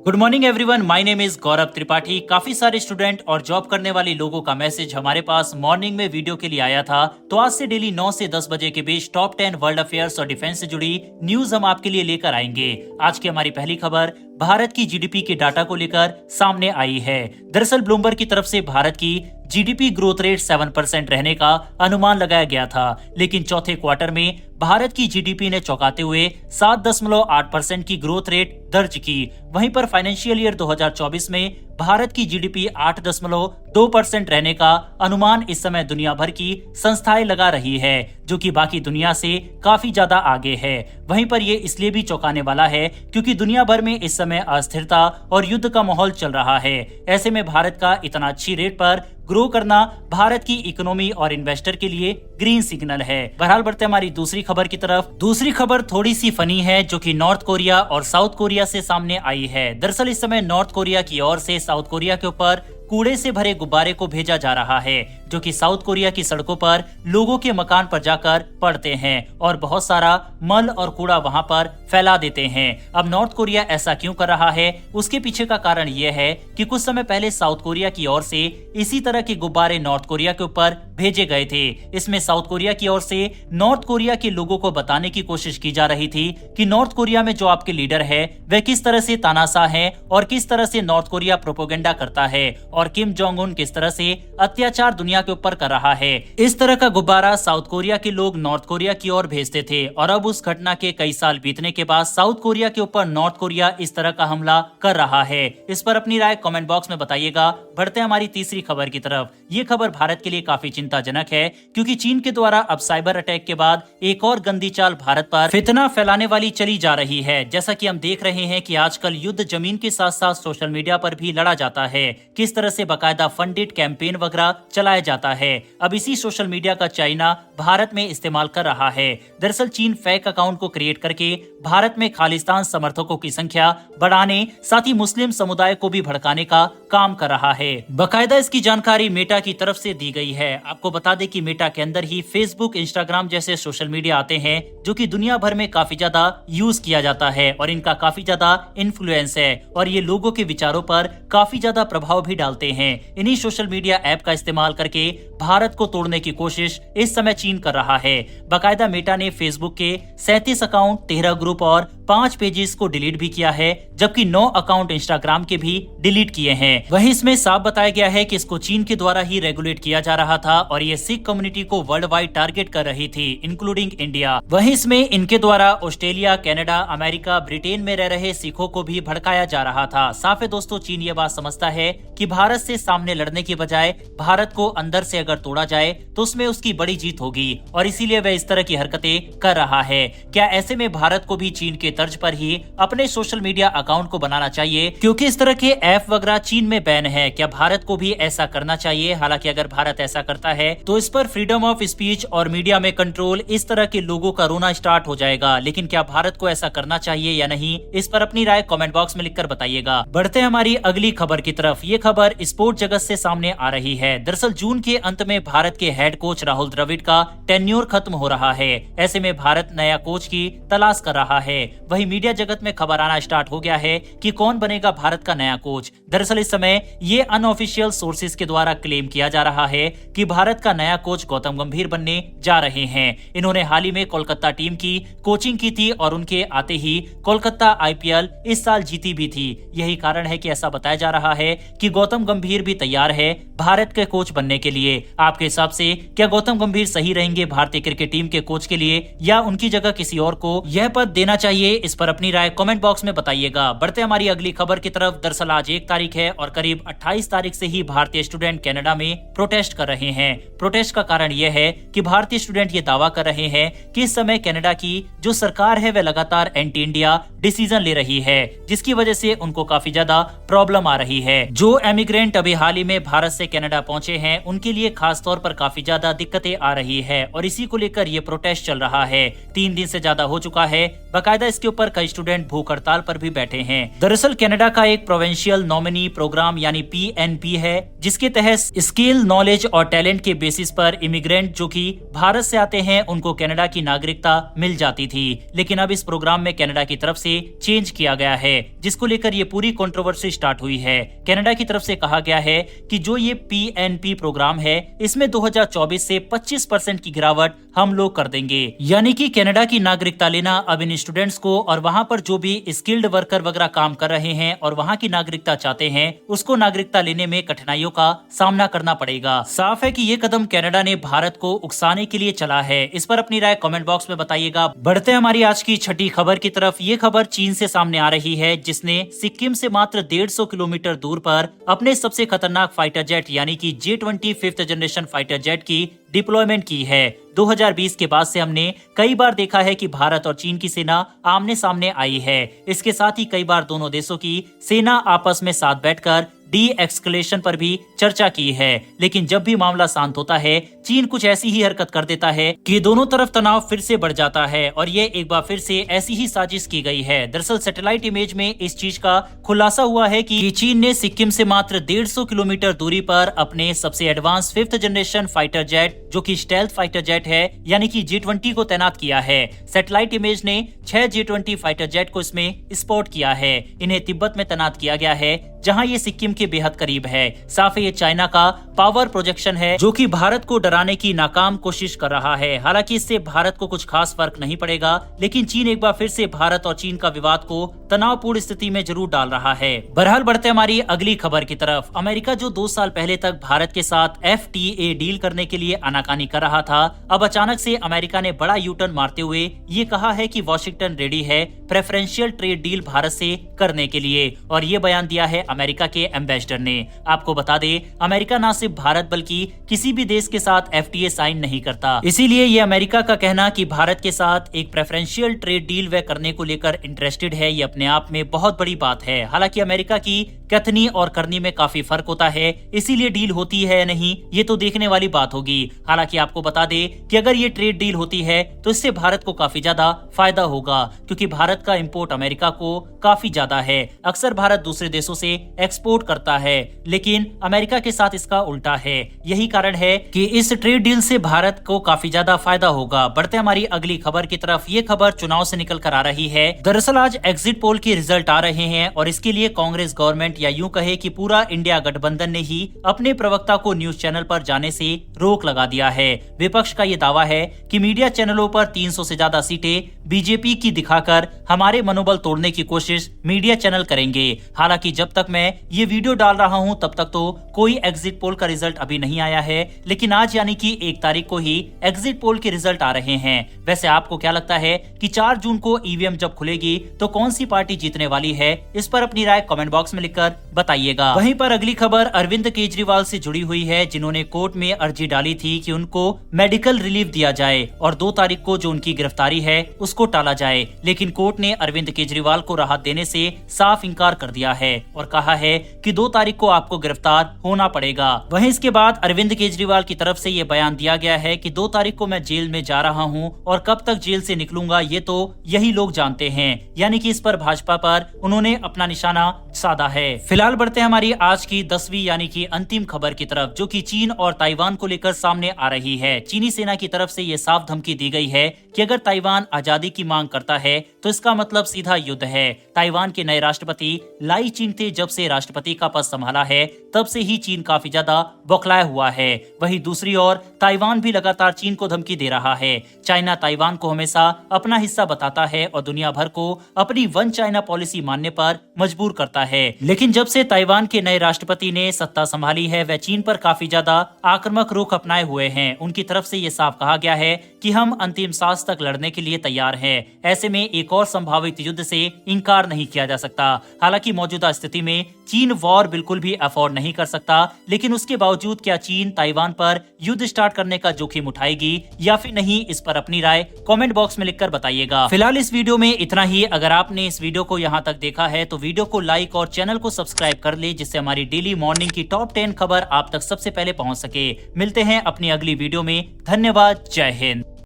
Good morning everyone, my name is Gaurav Tripathi. काफी सारे student और जॉब करने वाले लोगों का मैसेज हमारे पास मॉर्निंग में वीडियो के लिए आया था। तो आज से डेली 9 से 10 बजे के बीच टॉप 10 वर्ल्ड अफेयर्स और डिफेंस से जुड़ी न्यूज हम आपके लिए लेकर आएंगे। आज की हमारी पहली खबर भारत की जीडीपी के डाटा को लेकर सामने आई है। दरअसल ब्लूमबर्ग की तरफ से भारत की जीडीपी ग्रोथ रेट 7% रहने का अनुमान लगाया गया था, लेकिन चौथे क्वार्टर में भारत की जीडीपी ने चौंकाते हुए 7.8% की ग्रोथ रेट दर्ज की। वहीं पर फाइनेंशियल ईयर 2024 में भारत की जीडीपी 8.2% रहने का अनुमान इस समय दुनिया भर की संस्थाएं लगा रही है, जो कि बाकी दुनिया से काफी ज्यादा आगे है। वहीं पर ये इसलिए भी चौंकाने वाला है क्योंकि दुनिया भर में इस समय अस्थिरता और युद्ध का माहौल चल रहा है। ऐसे में भारत का इतना अच्छी रेट पर ग्रो करना भारत की इकोनॉमी और इन्वेस्टर के लिए ग्रीन सिग्नल है। बहरहाल बढ़ते हमारी दूसरी खबर की तरफ। दूसरी खबर थोड़ी सी फनी है, जो कि नॉर्थ कोरिया और साउथ कोरिया से सामने आई है। दरअसल इस समय नॉर्थ कोरिया की ओर से साउथ कोरिया के ऊपर कूड़े से भरे गुब्बारे को भेजा जा रहा है, जो कि साउथ कोरिया की सड़कों पर लोगों के मकान पर जाकर पड़ते हैं और बहुत सारा मल और कूड़ा वहां पर फैला देते हैं। अब नॉर्थ कोरिया ऐसा क्यों कर रहा है, उसके पीछे का कारण यह है कि कुछ समय पहले साउथ कोरिया की ओर से इसी तरह के गुब्बारे नॉर्थ कोरिया के ऊपर भेजे गए थे। इसमें साउथ कोरिया की ओर से नॉर्थ कोरिया के लोगों को बताने की कोशिश की जा रही थी कि नॉर्थ कोरिया में जो आपके लीडर है वह किस तरह से तानाशाह है और किस तरह से नॉर्थ कोरिया प्रोपोगेंडा करता है और किम जोंग उन किस तरह से अत्याचार दुनिया के ऊपर कर रहा है। इस तरह का गुब्बारा साउथ कोरिया के लोग नॉर्थ कोरिया की ओर भेजते थे और अब उस घटना के कई साल बीतने के बाद साउथ कोरिया के ऊपर नॉर्थ कोरिया इस तरह का हमला कर रहा है। इस पर अपनी राय कमेंट बॉक्स में बताइएगा। बढ़ते हैं हमारी तीसरी खबर की तरफ। ये खबर भारत के लिए काफी चिंताजनक है, क्योंकि चीन के द्वारा अब साइबर अटैक के बाद एक और गंदी चाल भारत पर फितना फैलाने वाली चली जा रही है। जैसा कि हम देख रहे हैं कि आजकल युद्ध जमीन के साथ साथ सोशल मीडिया पर भी लड़ा जाता है। किस तरह से बाकायदा फंडेड कैंपेन वगैरह चलाया जाता है। अब इसी सोशल मीडिया का चाइना भारत में इस्तेमाल कर रहा है। दरअसल चीन फेक अकाउंट को क्रिएट करके भारत में खालिस्तान समर्थकों की संख्या बढ़ाने, साथ ही मुस्लिम समुदाय को भी भड़काने का काम कर रहा है। बाकायदा इसकी जानकारी मेटा की तरफ से दी गई है। आपको बता दें कि मेटा के अंदर ही फेसबुक, इंस्टाग्राम जैसे सोशल मीडिया आते हैं, जो कि दुनिया भर में काफी ज्यादा यूज किया जाता है और इनका काफी ज्यादा इन्फ्लुएंस है और ये लोगों के विचारों पर काफी ज्यादा प्रभाव भी डालते हैं। इन्हीं सोशल मीडिया ऐप का इस्तेमाल करके भारत को तोड़ने की कोशिश इस समय चीन कर रहा है। बाकायदा मेटा ने फेसबुक के 37 अकाउंट, 13 ग्रुप और 5 पेजेस को डिलीट भी किया है, जबकि 9 अकाउंट इंस्टाग्राम के भी डिलीट किए हैं। वहीं इसमें साफ बताया गया है कि इसको चीन के द्वारा ही रेगुलेट किया जा रहा था और ये सिख कम्युनिटी को वर्ल्ड वाइड टारगेट कर रही थी, इंक्लूडिंग इंडिया। वहीं इसमें इनके द्वारा ऑस्ट्रेलिया, कनाडा, अमेरिका, ब्रिटेन में रह रहे सिखों को भी भड़काया जा रहा था। साफ है दोस्तों, चीन ये बात समझता है कि भारत से सामने लड़ने की बजाय भारत को अंदर से अगर तोड़ा जाए तो उसमें उसकी बड़ी जीत होगी और इसीलिए वह इस तरह की हरकतें कर रहा है। क्या ऐसे में भारत को भी चीन के तर्ज पर ही अपने सोशल मीडिया अकाउंट को बनाना चाहिए, क्योंकि इस तरह के ऐप वगैरह चीन में बैन है? क्या भारत को भी ऐसा करना चाहिए? हालांकि अगर भारत ऐसा करता है तो इस पर फ्रीडम ऑफ स्पीच और मीडिया में कंट्रोल, इस तरह के लोगों का रोना स्टार्ट हो जाएगा। लेकिन क्या भारत को ऐसा करना चाहिए या नहीं, इस पर अपनी राय कमेंट बॉक्स में लिखकर बताइएगा। बढ़ते हैं हमारी अगली खबर की तरफ। ये खबर स्पोर्ट जगत से सामने आ रही है। दरअसल जून के अंत में भारत के हेड कोच राहुल द्रविड़ का टेन्योर खत्म हो रहा है। ऐसे में भारत नया कोच की तलाश कर रहा है। वही मीडिया जगत में खबर आना स्टार्ट हो गया है कि कौन बनेगा भारत का नया कोच। दरअसल इस समय ये अनऑफिशियल सोर्सेज के द्वारा क्लेम किया जा रहा है कि भारत का नया कोच गौतम गंभीर बनने जा रहे हैं। इन्होंने हाल ही में कोलकाता टीम की कोचिंग की थी और उनके आते ही कोलकाता आईपीएल इस साल जीती भी थी। यही कारण है कि ऐसा बताया जा रहा है कि गौतम गंभीर भी तैयार है भारत के कोच बनने के लिए। आपके हिसाब से क्या गौतम गंभीर सही रहेंगे भारतीय क्रिकेट टीम के कोच के लिए, या उनकी जगह किसी और को यह पद देना चाहिए? इस पर अपनी राय कमेंट बॉक्स में बताइएगा। बढ़ते हमारी अगली खबर की तरफ। दरअसल आज 1 तारीख है और करीब 28 तारीख से ही भारतीय स्टूडेंट कनाडा में प्रोटेस्ट कर रहे हैं। प्रोटेस्ट का कारण यह है कि भारतीय स्टूडेंट ये दावा कर रहे हैं कि इस समय कनाडा की जो सरकार है वह लगातार एंटी इंडिया डिसीजन ले रही है, जिसकी वजह से उनको काफी ज्यादा प्रॉब्लम आ रही है। जो एमिग्रेंट अभी हाल ही में भारत से कनाडा पहुंचे हैं, उनके लिए खास तौर पर काफी ज्यादा दिक्कतें आ रही है और इसी को लेकर ये प्रोटेस्ट चल रहा है। 3 दिन से ज्यादा हो चुका है। बाकायदा इसके ऊपर कई स्टूडेंट भूख हड़ताल पर भी बैठे हैं। दरअसल कनाडा का एक प्रोविंशियल नॉमिनी नॉमिनी प्रोग्राम यानी PNP है, जिसके तहत स्किल, नॉलेज और टैलेंट के बेसिस पर इमिग्रेंट जो कि भारत से आते हैं उनको कनाडा की नागरिकता मिल जाती थी। लेकिन अब इस प्रोग्राम में कनाडा की तरफ से चेंज किया गया है, जिसको लेकर ये पूरी कंट्रोवर्सी स्टार्ट हुई है। कनाडा की तरफ से कहा गया है कि जो ये PNP प्रोग्राम है इसमें 2024 से 25% की गिरावट हम लोग कर देंगे। यानी कि कनाडा की नागरिकता लेना अब इन स्टूडेंट्स को और वहाँ पर जो भी स्किल्ड वर्कर वगैरह काम कर रहे हैं और वहाँ की नागरिकता चाहते हैं उसको नागरिकता लेने में कठिनाइयों का सामना करना पड़ेगा। साफ है कि ये कदम कनाडा ने भारत को उकसाने के लिए चला है। इस पर अपनी राय कमेंट बॉक्स में बताइएगा। बढ़ते हैं हमारी आज की छठी खबर की तरफ। ये खबर चीन से सामने आ रही है, जिसने सिक्किम से मात्र 150 किलोमीटर दूर पर अपने सबसे खतरनाक फाइटर जेट यानी कि J-20 5th generation fighter jet की डिप्लॉयमेंट की है। 2020 के बाद से हमने कई बार देखा है कि भारत और चीन की सेना आमने सामने आई है। इसके साथ ही कई बार दोनों देशों की सेना आपस में साथ बैठकर डी-एस्केलेशन पर भी चर्चा की है। लेकिन जब भी मामला शांत होता है चीन कुछ ऐसी ही हरकत कर देता है कि दोनों तरफ तनाव फिर से बढ़ जाता है और ये एक बार फिर से ऐसी ही साजिश की गई है। दरअसल सैटेलाइट इमेज में इस चीज का खुलासा हुआ है कि चीन ने सिक्किम से मात्र 150 किलोमीटर दूरी पर अपने सबसे advance 5th generation fighter jet जो कि स्टेल्थ फाइटर जेट है यानी कि J-20 को तैनात किया है। सैटेलाइट इमेज ने 6 J-20 फाइटर जेट को इसमें स्पॉट किया है। इन्हें तिब्बत में तैनात किया गया है जहां ये सिक्किम के बेहद करीब है। साफ है ये चाइना का पावर प्रोजेक्शन है जो कि भारत को डराने की नाकाम कोशिश कर रहा है। हालांकि इससे भारत को कुछ खास फर्क नहीं पड़ेगा, लेकिन चीन एक बार फिर से भारत और चीन का विवाद को तनावपूर्ण स्थिति में जरूर डाल रहा है। बहरहाल बढ़ते हमारी अगली खबर की तरफ। अमेरिका जो 2 साल पहले तक भारत के साथ FTA डील करने के लिए आनाकानी कर रहा था, अब अचानक से अमेरिका ने बड़ा यूटर्न मारते हुए ये कहा है कि वॉशिंगटन रेडी है प्रेफरेंशियल ट्रेड डील भारत से करने के लिए। और ये बयान दिया है अमेरिका के एम्बेसडर ने। आपको बता दें, अमेरिका न सिर्फ भारत बल्कि किसी भी देश के साथ FTA साइन नहीं करता। इसीलिए ये अमेरिका का कहना कि भारत के साथ एक प्रेफरेंशियल ट्रेड डील वे करने को लेकर इंटरेस्टेड है, ये अपने आप में बहुत बड़ी बात है। हालांकि अमेरिका की कथनी और करनी में काफी फर्क होता है, इसीलिए डील होती है या नहीं ये तो देखने वाली बात होगी। हालांकि आपको बता दें कि अगर ये ट्रेड डील होती है तो इससे भारत को काफी ज्यादा फायदा होगा, क्योंकि भारत का इंपोर्ट अमेरिका को काफी ज्यादा है। अक्सर भारत दूसरे देशों से एक्सपोर्ट करता है, लेकिन अमेरिका के साथ इसका उल्टा है। यही कारण है कि इस ट्रेड डील से भारत को काफी ज्यादा फायदा होगा। बढ़ते हमारी अगली खबर की तरफ। ये खबर चुनाव से निकल कर आ रही है। दरअसल आज एग्जिट पोल के रिजल्ट आ रहे हैं और इसके लिए कांग्रेस गवर्नमेंट या यूं कहे कि पूरा इंडिया गठबंधन ने ही अपने प्रवक्ता को न्यूज चैनल पर जाने से रोक लगा दिया है। विपक्ष का ये दावा है कि मीडिया चैनलों पर 300 से ज्यादा सीटें बीजेपी की दिखाकर हमारे मनोबल तोड़ने की कोशिश मीडिया चैनल करेंगे। हालांकि जब तक मैं ये वीडियो डाल रहा हूं तब तक तो कोई एग्जिट पोल का रिजल्ट अभी नहीं आया है, लेकिन आज यानी कि 1 तारीख को ही एग्जिट पोल के रिजल्ट आ रहे हैं। वैसे आपको क्या लगता है कि 4 जून को ईवीएम जब खुलेगी तो कौन सी पार्टी जीतने वाली है? इस पर अपनी राय कमेंट बॉक्स में लिखकर बताइएगा। वहीं पर अगली खबर अरविंद केजरीवाल से जुड़ी हुई है, जिन्होंने कोर्ट में अर्जी डाली थी कि उनको मेडिकल रिलीफ दिया जाए और 2 तारीख को जो उनकी गिरफ्तारी है उसको टाला जाए। लेकिन कोर्ट ने अरविंद केजरीवाल को राहत देने से साफ इंकार कर दिया है और कहा है कि 2 तारीख को आपको गिरफ्तार होना पड़ेगा। वहीं इसके बाद अरविंद केजरीवाल की तरफ से ये बयान दिया गया है कि 2 तारीख को मैं जेल में जा रहा हूं और कब तक जेल से निकलूंगा ये तो यही लोग जानते हैं। यानी कि इस पर भाजपा पर उन्होंने अपना निशाना साधा है। फिलहाल बढ़ते हैं हमारी आज की 10वीं यानी कि अंतिम खबर की तरफ, जो कि चीन और ताइवान को लेकर सामने आ रही है। चीनी सेना की तरफ से ये साफ धमकी दी गई है कि अगर ताइवान आजादी की मांग करता है तो इसका मतलब सीधा युद्ध है। ताइवान के नए राष्ट्रपति लाई चिंगते जब से राष्ट्रपति का पद संभाला है तब से ही चीन काफी ज्यादा बौखलाया हुआ है। वहीं दूसरी ओर ताइवान भी लगातार चीन को धमकी दे रहा है। चाइना ताइवान को हमेशा अपना हिस्सा बताता है और दुनिया भर को अपनी वन चाइना पॉलिसी मानने पर मजबूर करता है। लेकिन जब से ताइवान के नए राष्ट्रपति ने सत्ता संभाली है वह चीन पर काफी ज्यादा आक्रामक रुख अपनाए हुए हैं। उनकी तरफ से ये साफ कहा गया है कि हम अंतिम सांस तक लड़ने के लिए तैयार हैं। ऐसे में एक और संभावित युद्ध से इनकार नहीं किया जा सकता। हालांकि मौजूदा स्थिति में चीन वॉर बिल्कुल भी अफोर्ड नहीं कर सकता, लेकिन उसके बावजूद क्या चीन ताइवान पर युद्ध स्टार्ट करने का जोखिम उठाएगी या फिर नहीं, इस पर अपनी राय कमेंट बॉक्स में लिखकर बताइएगा। फिलहाल इस वीडियो में इतना ही। अगर आपने इस वीडियो को यहाँ तक देखा है तो वीडियो को लाइक और चैनल को सब्सक्राइब कर ले, जिससे हमारी डेली मॉर्निंग की टॉप 10 खबर आप तक सबसे पहले पहुँच सके। मिलते हैं अपनी अगली वीडियो में। धन्यवाद। जय हिंद।